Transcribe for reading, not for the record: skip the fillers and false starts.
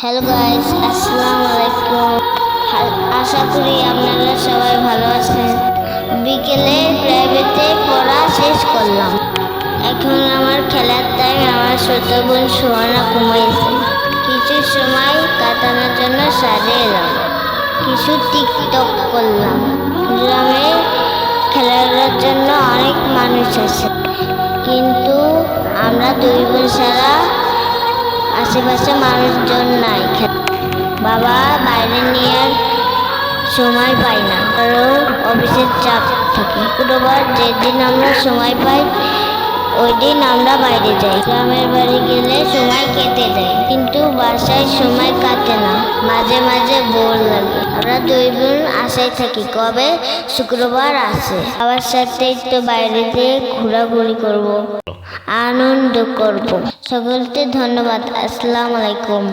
Hello guys, আসসালামু আলাইকুম। আশা করি আপনারা সবাই ভালো আছেন। বিকেলে প্রাইভেটে পড়া শেষ করলাম। এখন আমার খেলার টাইম। আমার ছোট বোন সোহানা ঘুমাইছে। কিছু সময় কাটানোর জন্য সাজে এলাম। কিছু টিকটক করলাম। গ্রামে খেলার জন্য অনেক মানুষ আছে, কিন্তু আমরা দুই বোন ছাড়া আশেপাশে মানুষজন নাই। বাবা বাইরে নিয়ে সময় পাই না, কারণ অফিসের চাপ থাকে। শুক্রবার যেদিন আমরা সময় পাই ওই দিন আমরা বাইরে যাই। গ্রামের বাড়ি গেলে সময় কেটে যায়, কিন্তু বাসায় সময় কাটে না। মাঝে মাঝে বোর লাগে। আমরা দুই বোন আশায় থাকি কবে শুক্রবার আসে, বাবার সাথে একটু বাইরে যেয়ে ঘোরাঘুরি করব, আনন্দ করব। সকলকে ধন্যবাদ। আসসালামু আলাইকুম।